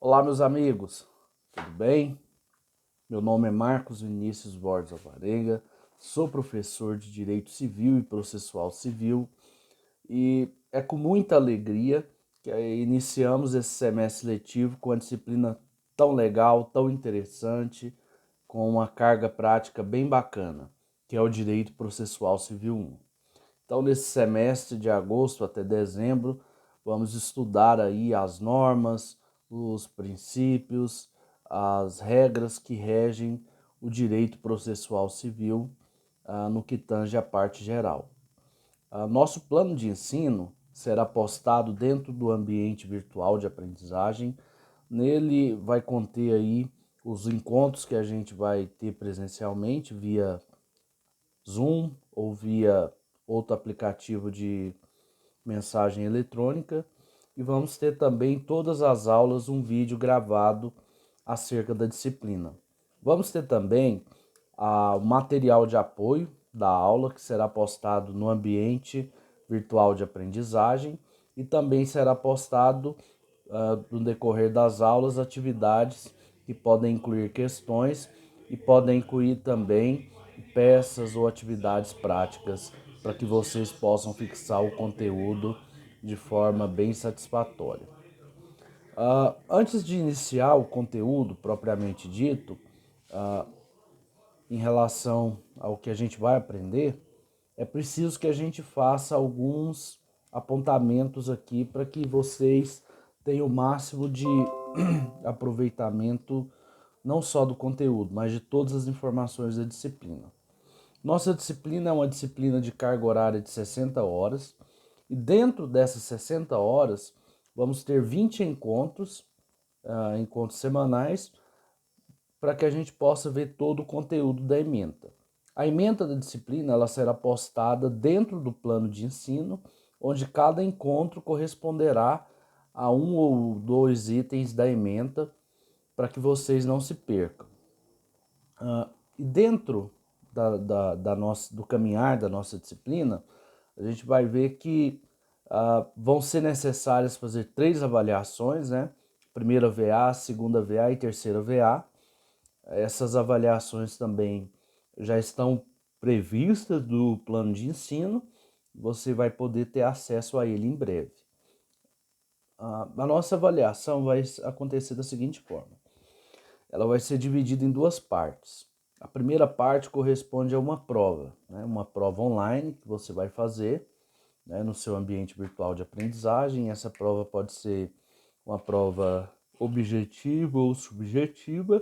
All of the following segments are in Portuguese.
Olá, meus amigos, tudo bem? Meu nome é Marcos Vinícius Borges Alvarenga, sou professor de Direito Civil e Processual Civil e é com muita alegria que iniciamos esse semestre letivo com uma disciplina tão legal, tão interessante, com uma carga prática bem bacana, que é o Direito Processual Civil 1. Então, nesse semestre de agosto até dezembro, vamos estudar aí as normas, os princípios, as regras que regem o direito processual civil no que tange a parte geral. Nosso plano de ensino será postado dentro do ambiente virtual de aprendizagem. Nele vai conter aí os encontros que a gente vai ter presencialmente via Zoom ou via outro aplicativo de mensagem eletrônica, e vamos ter também todas as aulas um vídeo gravado acerca da disciplina. Vamos ter também o material de apoio da aula, que será postado no ambiente virtual de aprendizagem, e também será postado no decorrer das aulas atividades que podem incluir questões e podem incluir também peças ou atividades práticas para que vocês possam fixar o conteúdo de forma bem satisfatória. Antes de iniciar o conteúdo propriamente dito, em relação ao que a gente vai aprender, é preciso que a gente faça alguns apontamentos aqui para que vocês tenham o máximo de aproveitamento não só do conteúdo, mas de todas as informações da disciplina. Nossa disciplina é uma disciplina de carga horária de 60 horas, e dentro dessas 60 horas vamos ter 20 encontros, encontros semanais, para que a gente possa ver todo o conteúdo da ementa. A ementa da disciplina ela será postada dentro do plano de ensino, onde cada encontro corresponderá a um ou dois itens da ementa, para que vocês não se percam. E dentro do caminhar da nossa disciplina, a gente vai ver que vão ser necessárias fazer 3 avaliações, né? Primeira VA, segunda VA e terceira VA. Essas avaliações também já estão previstas do plano de ensino, você vai poder ter acesso a ele em breve. A nossa avaliação vai acontecer da seguinte forma: ela vai ser dividida em 2 partes. A primeira parte corresponde a uma prova, né? Uma prova online que você vai fazer, né, no seu ambiente virtual de aprendizagem. Essa prova pode ser uma prova objetiva ou subjetiva,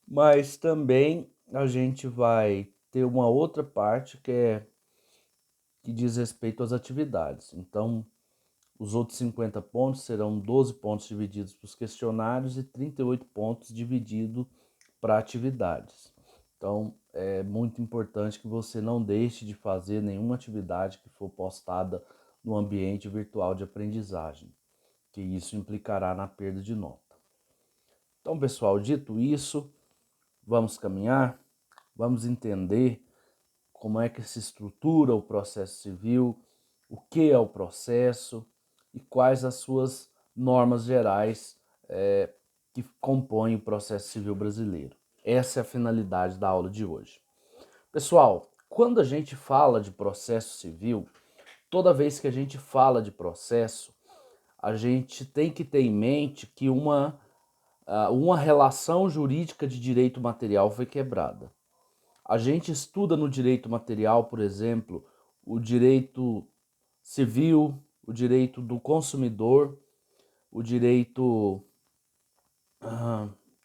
mas também a gente vai ter uma outra parte que diz respeito às atividades. Então, os outros 50 pontos serão 12 pontos divididos para os questionários e 38 pontos divididos para atividades. Então, é muito importante que você não deixe de fazer nenhuma atividade que for postada no ambiente virtual de aprendizagem, que isso implicará na perda de nota. Então, pessoal, dito isso, vamos caminhar, vamos entender como é que se estrutura o processo civil, o que é o processo e quais as suas normas gerais que compõem o processo civil brasileiro. Essa é a finalidade da aula de hoje. Pessoal, quando a gente fala de processo civil, toda vez que a gente fala de processo, a gente tem que ter em mente que uma relação jurídica de direito material foi quebrada. A gente estuda no direito material, por exemplo, o direito civil, o direito do consumidor, o direito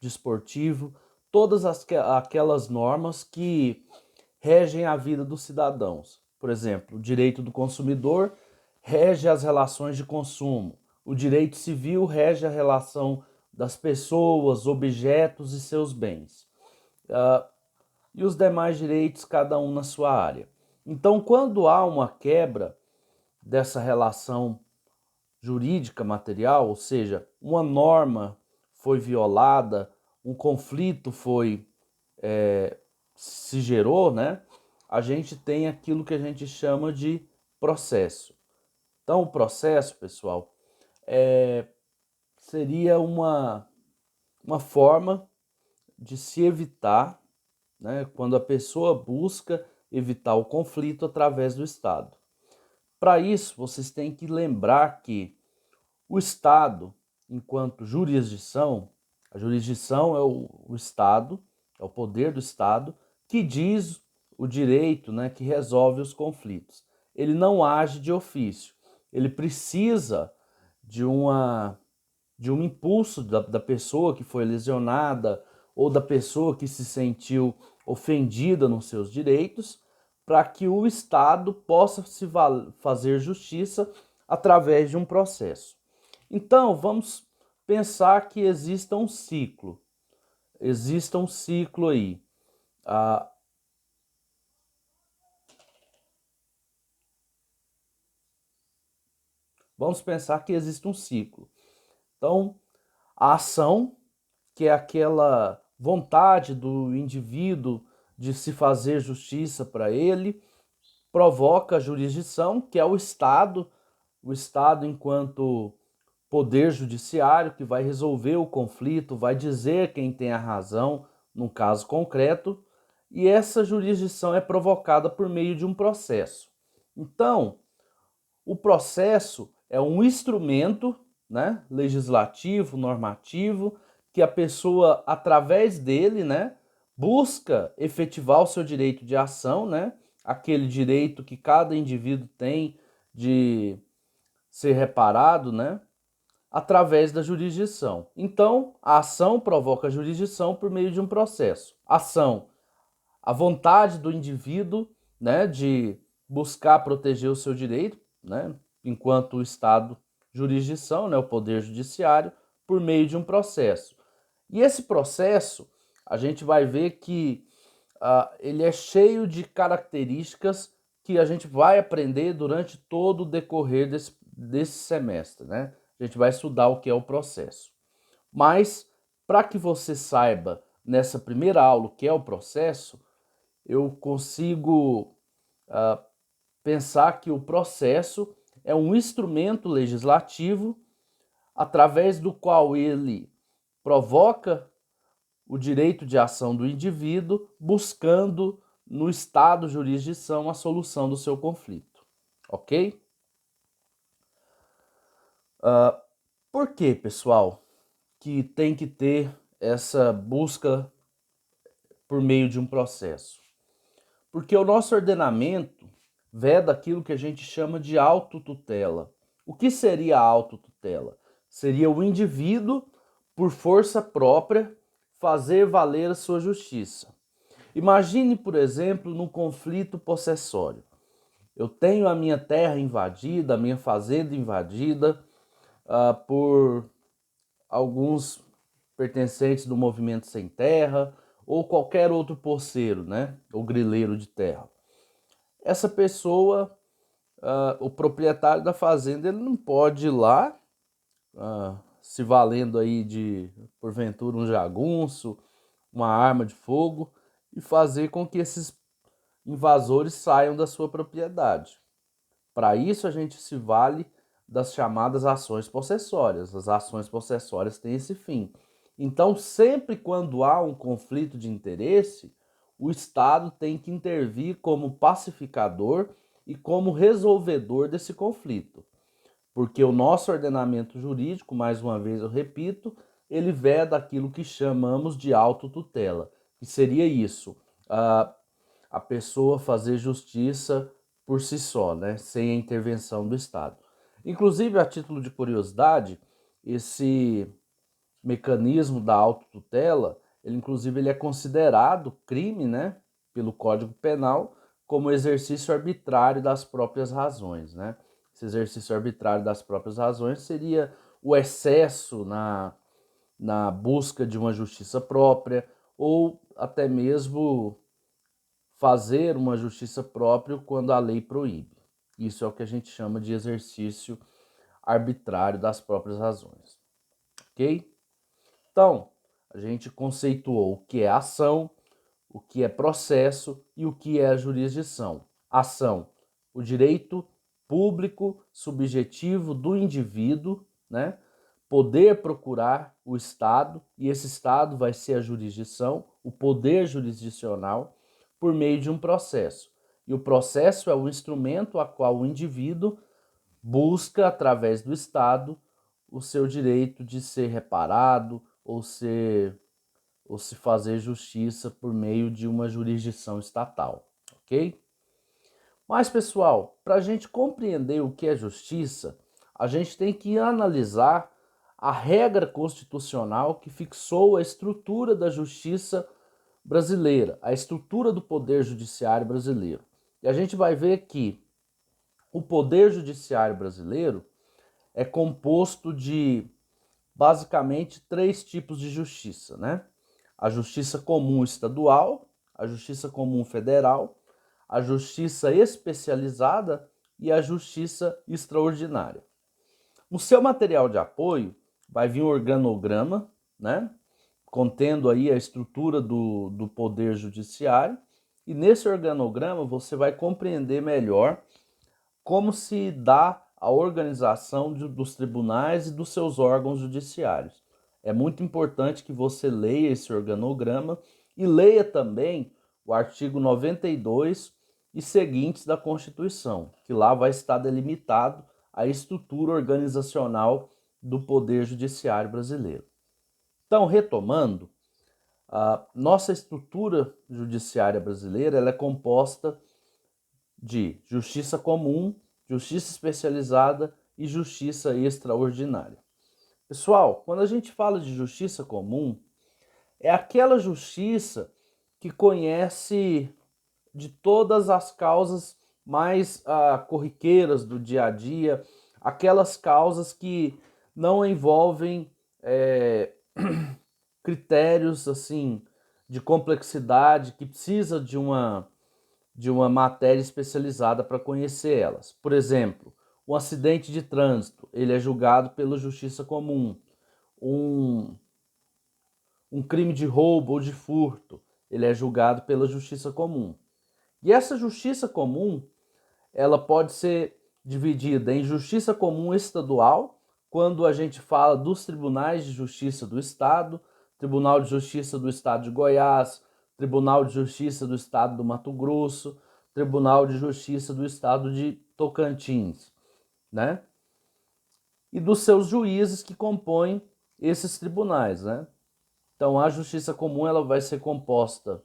desportivo, todas aquelas normas que regem a vida dos cidadãos. Por exemplo, o direito do consumidor rege as relações de consumo. O direito civil rege a relação das pessoas, objetos e seus bens. E os demais direitos, cada um na sua área. Então, quando há uma quebra dessa relação jurídica material, ou seja, uma norma foi violada, um conflito se gerou, né? A gente tem aquilo que a gente chama de processo. Então, o processo, pessoal, seria uma forma de se evitar, né, quando a pessoa busca evitar o conflito através do Estado. Para isso, vocês têm que lembrar que o Estado, enquanto jurisdição, a jurisdição é o Estado, é o poder do Estado, que diz o direito, né, que resolve os conflitos. Ele não age de ofício, ele precisa de um impulso da pessoa que foi lesionada ou da pessoa que se sentiu ofendida nos seus direitos, para que o Estado possa fazer justiça através de um processo. Então, vamos pensar que exista um ciclo. Exista um ciclo aí. Vamos pensar que existe um ciclo. Então, a ação, que é aquela vontade do indivíduo de se fazer justiça para ele, provoca a jurisdição, que é o Estado enquanto poder judiciário que vai resolver o conflito, vai dizer quem tem a razão no caso concreto, e essa jurisdição é provocada por meio de um processo. Então, o processo é um instrumento, né, legislativo, normativo, que a pessoa, através dele, né, busca efetivar o seu direito de ação, né, aquele direito que cada indivíduo tem de ser reparado, né, através da jurisdição. Então, a ação provoca a jurisdição por meio de um processo. Ação, a vontade do indivíduo, né, de buscar proteger o seu direito, né, enquanto o Estado, jurisdição, né, o poder judiciário, por meio de um processo. E esse processo, a gente vai ver que ele é cheio de características que a gente vai aprender durante todo o decorrer desse semestre, né? A gente vai estudar o que é o processo. Mas, para que você saiba nessa primeira aula o que é o processo, eu consigo pensar que o processo é um instrumento legislativo através do qual ele provoca o direito de ação do indivíduo, buscando no Estado jurisdição a solução do seu conflito. Ok? Por que, pessoal, que tem que ter essa busca por meio de um processo? Porque o nosso ordenamento veda aquilo que a gente chama de autotutela. O que seria a autotutela? Seria o indivíduo, por força própria, fazer valer a sua justiça. Imagine, por exemplo, num conflito possessório. Eu tenho a minha terra invadida, a minha fazenda invadida por alguns pertencentes do movimento sem terra ou qualquer outro posseiro, né? Ou grileiro de terra. Essa pessoa, o proprietário da fazenda, ele não pode ir lá se valendo aí de, porventura, um jagunço, uma arma de fogo e fazer com que esses invasores saiam da sua propriedade. Para isso, a gente se vale das chamadas ações possessórias. As ações possessórias têm esse fim. Então, sempre quando há um conflito de interesse, o Estado tem que intervir como pacificador e como resolvedor desse conflito. Porque o nosso ordenamento jurídico, mais uma vez eu repito, ele veda aquilo que chamamos de autotutela, que seria isso, a pessoa fazer justiça por si só, né, sem a intervenção do Estado. Inclusive, a título de curiosidade, esse mecanismo da autotutela, ele é considerado crime, né, pelo Código Penal, como exercício arbitrário das próprias razões, né? Esse exercício arbitrário das próprias razões seria o excesso na busca de uma justiça própria ou até mesmo fazer uma justiça própria quando a lei proíbe. Isso é o que a gente chama de exercício arbitrário das próprias razões. Ok? Então, a gente conceituou o que é ação, o que é processo e o que é a jurisdição. Ação, o direito público subjetivo do indivíduo, né, poder procurar o Estado, e esse Estado vai ser a jurisdição, o poder jurisdicional, por meio de um processo. E o processo é o instrumento a qual o indivíduo busca, através do Estado, o seu direito de ser reparado ou se fazer justiça por meio de uma jurisdição estatal, ok? Mas, pessoal, para a gente compreender o que é justiça, a gente tem que analisar a regra constitucional que fixou a estrutura da justiça brasileira, a estrutura do poder judiciário brasileiro. E a gente vai ver que o poder judiciário brasileiro é composto de basicamente 3 tipos de justiça, né? A justiça comum estadual, a justiça comum federal, a justiça especializada e a justiça extraordinária. No seu material de apoio vai vir um organograma, né? Contendo aí a estrutura do poder judiciário, e nesse organograma você vai compreender melhor como se dá a organização dos tribunais e dos seus órgãos judiciários. É muito importante que você leia esse organograma e leia também o artigo 92 e seguintes da Constituição, que lá vai estar delimitado a estrutura organizacional do Poder Judiciário brasileiro. Então, retomando, a nossa estrutura judiciária brasileira ela é composta de justiça comum, justiça especializada e justiça extraordinária. Pessoal, quando a gente fala de justiça comum, é aquela justiça que conhece de todas as causas mais corriqueiras do dia a dia, aquelas causas que não envolvem critérios assim de complexidade, que precisa de uma matéria especializada para conhecer elas. Por exemplo, um acidente de trânsito, ele é julgado pela justiça comum. Um crime de roubo ou de furto, ele é julgado pela justiça comum. E essa justiça comum, ela pode ser dividida em justiça comum estadual, quando a gente fala dos tribunais de justiça do Estado, Tribunal de Justiça do Estado de Goiás, Tribunal de Justiça do Estado do Mato Grosso, Tribunal de Justiça do Estado de Tocantins, né? E dos seus juízes que compõem esses tribunais, né? Então a justiça comum ela vai ser composta,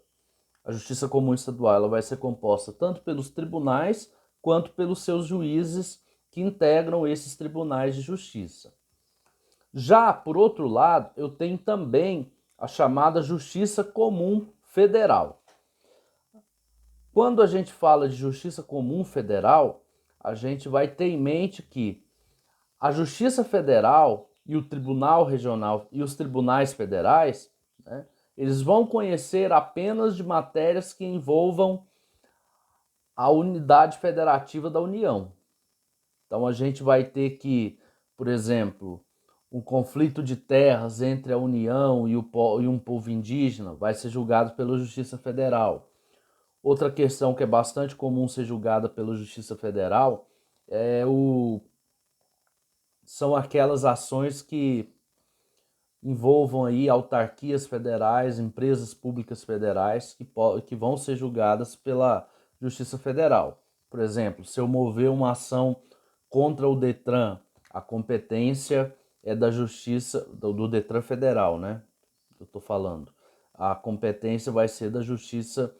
a justiça comum estadual ela vai ser composta tanto pelos tribunais quanto pelos seus juízes que integram esses tribunais de justiça. Já, por outro lado, eu tenho também a chamada Justiça Comum Federal. Quando a gente fala de Justiça Comum Federal, a gente vai ter em mente que a Justiça Federal e o Tribunal Regional e os tribunais federais, né, eles vão conhecer apenas de matérias que envolvam a unidade federativa da União. Então a gente vai ter que, por exemplo, um conflito de terras entre a União e um povo indígena vai ser julgado pela Justiça Federal. Outra questão que é bastante comum ser julgada pela Justiça Federal são aquelas ações que envolvam aí autarquias federais, empresas públicas federais que vão ser julgadas pela Justiça Federal. Por exemplo, se eu mover uma ação contra o Detran, a competência é da Justiça, do Detran Federal, né? Eu estou falando. A competência vai ser da Justiça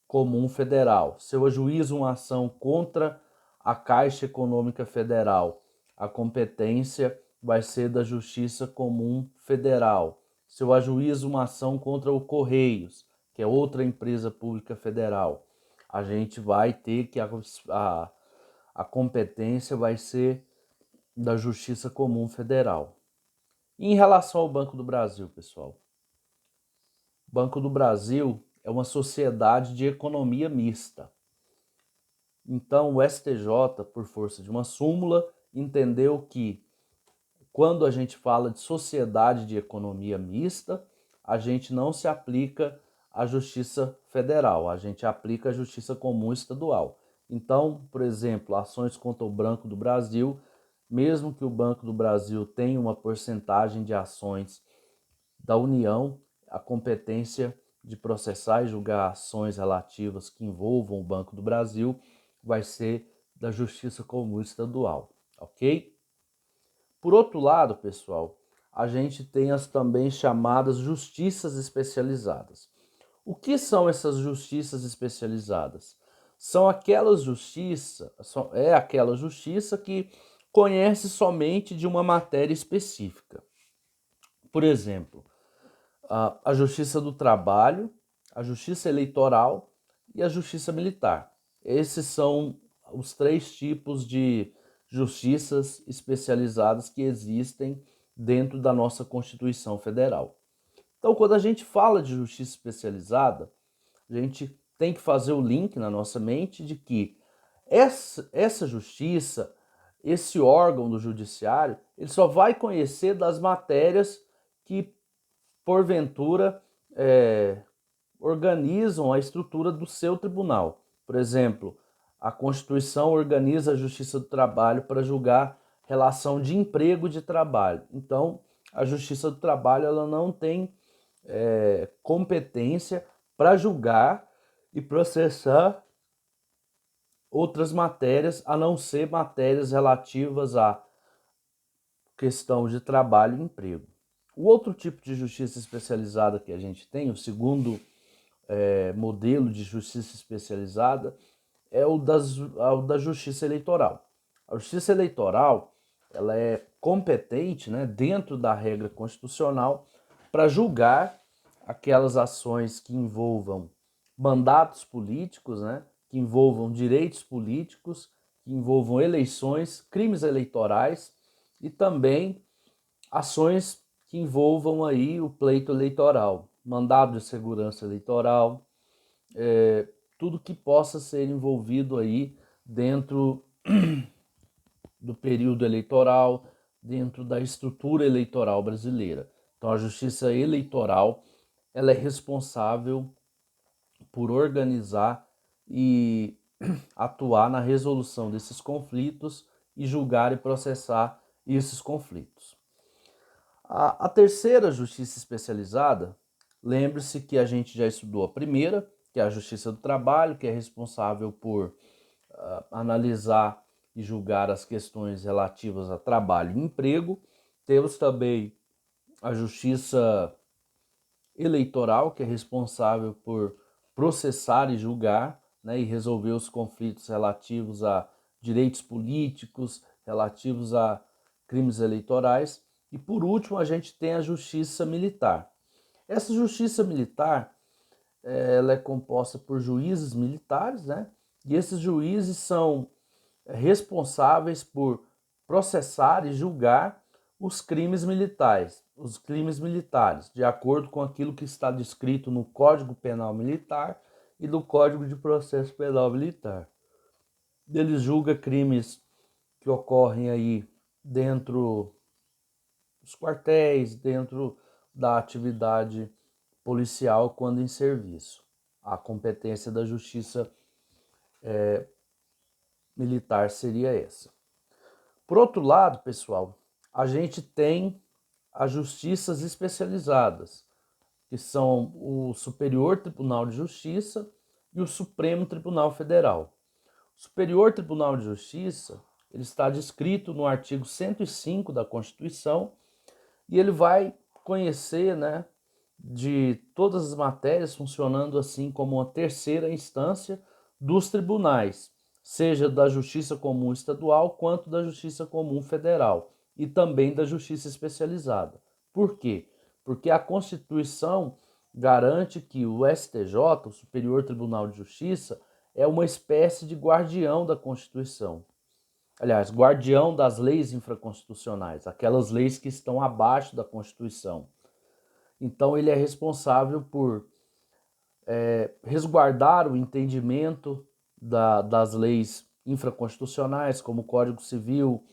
Comum Federal. Se eu ajuizo uma ação contra a Caixa Econômica Federal, a competência vai ser da Justiça Comum Federal. Se eu ajuizo uma ação contra o Correios, que é outra empresa pública federal, a gente vai ter que a competência vai ser da Justiça Comum Federal. E em relação ao Banco do Brasil, pessoal, o Banco do Brasil é uma sociedade de economia mista. Então, o STJ, por força de uma súmula, entendeu que quando a gente fala de sociedade de economia mista, a gente não se aplica à Justiça Federal, a gente aplica a Justiça Comum Estadual. Então, por exemplo, ações contra o Banco do Brasil mesmo que o Banco do Brasil tenha uma porcentagem de ações da União, a competência de processar e julgar ações relativas que envolvam o Banco do Brasil vai ser da Justiça Comum Estadual, ok? Por outro lado, pessoal, a gente tem as também chamadas justiças especializadas. O que são essas justiças especializadas? São aquelas aquela justiça que conhece somente de uma matéria específica. Por exemplo, a Justiça do Trabalho, a Justiça Eleitoral e a Justiça Militar. Esses são os 3 tipos de justiças especializadas que existem dentro da nossa Constituição Federal. Então, quando a gente fala de justiça especializada, a gente tem que fazer o link na nossa mente de que essa justiça, esse órgão do judiciário, ele só vai conhecer das matérias que, porventura, organizam a estrutura do seu tribunal. Por exemplo, a Constituição organiza a Justiça do Trabalho para julgar relação de emprego e de trabalho. Então, a Justiça do Trabalho ela não tem competência para julgar e processar outras matérias, a não ser matérias relativas à questão de trabalho e emprego. O outro tipo de justiça especializada que a gente tem, o segundo modelo de justiça especializada, é o da justiça eleitoral. A justiça eleitoral ela é competente, né, dentro da regra constitucional para julgar aquelas ações que envolvam mandatos políticos, né, que envolvam direitos políticos, que envolvam eleições, crimes eleitorais e também ações que envolvam aí o pleito eleitoral, mandado de segurança eleitoral, tudo que possa ser envolvido aí dentro do período eleitoral, dentro da estrutura eleitoral brasileira. Então a Justiça Eleitoral ela é responsável por organizar e atuar na resolução desses conflitos e julgar e processar esses conflitos. A terceira justiça especializada, lembre-se que a gente já estudou a primeira, que é a Justiça do Trabalho, que é responsável por analisar e julgar as questões relativas a trabalho e emprego. Temos também a Justiça Eleitoral, que é responsável por processar e julgar, né, e resolver os conflitos relativos a direitos políticos, relativos a crimes eleitorais. E por último, a gente tem a Justiça Militar. Essa Justiça Militar ela é composta por juízes militares, né? E esses juízes são responsáveis por processar e julgar os crimes militares, de acordo com aquilo que está descrito no Código Penal Militar e no Código de Processo Penal Militar. Ele julga crimes que ocorrem aí dentro dos quartéis, dentro da atividade policial quando em serviço. A competência da justiça militar seria essa. Por outro lado, pessoal, a gente tem as justiças especializadas, que são o Superior Tribunal de Justiça e o Supremo Tribunal Federal. O Superior Tribunal de Justiça ele está descrito no artigo 105 da Constituição e ele vai conhecer, né, de todas as matérias funcionando assim como uma terceira instância dos tribunais, seja da Justiça Comum Estadual quanto da Justiça Comum Federal e também da Justiça Especializada. Por quê? Porque a Constituição garante que o STJ, o Superior Tribunal de Justiça, é uma espécie de guardião da Constituição. Aliás, guardião das leis infraconstitucionais, aquelas leis que estão abaixo da Constituição. Então, ele é responsável por resguardar o entendimento das leis infraconstitucionais, como o Código Civil,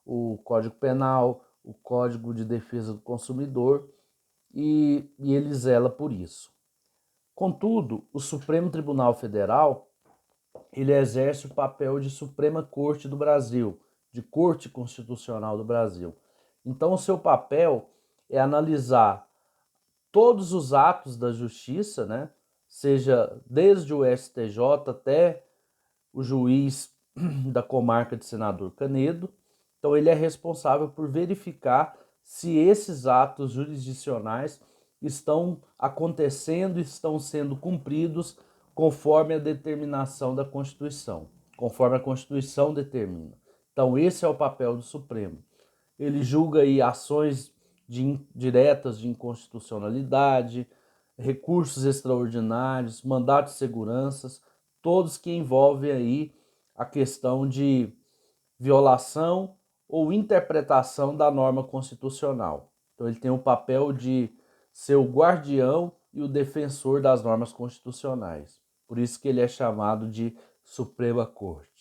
o Código Penal, o Código de Defesa do Consumidor, e ele zela por isso. Contudo, o Supremo Tribunal Federal ele exerce o papel de Suprema Corte do Brasil, de Corte Constitucional do Brasil. Então, o seu papel é analisar todos os atos da justiça, né? Seja desde o STJ até o juiz da comarca de Senador Canedo. Então, ele é responsável por verificar se esses atos jurisdicionais estão acontecendo, estão sendo cumpridos conforme a determinação da Constituição, conforme a Constituição determina. Então, esse é o papel do Supremo. Ele julga aí ações diretas de inconstitucionalidade, recursos extraordinários, mandatos de seguranças, todos que envolvem aí a questão de violação ou interpretação da norma constitucional. Então ele tem o papel de ser o guardião e o defensor das normas constitucionais. Por isso que ele é chamado de Suprema Corte.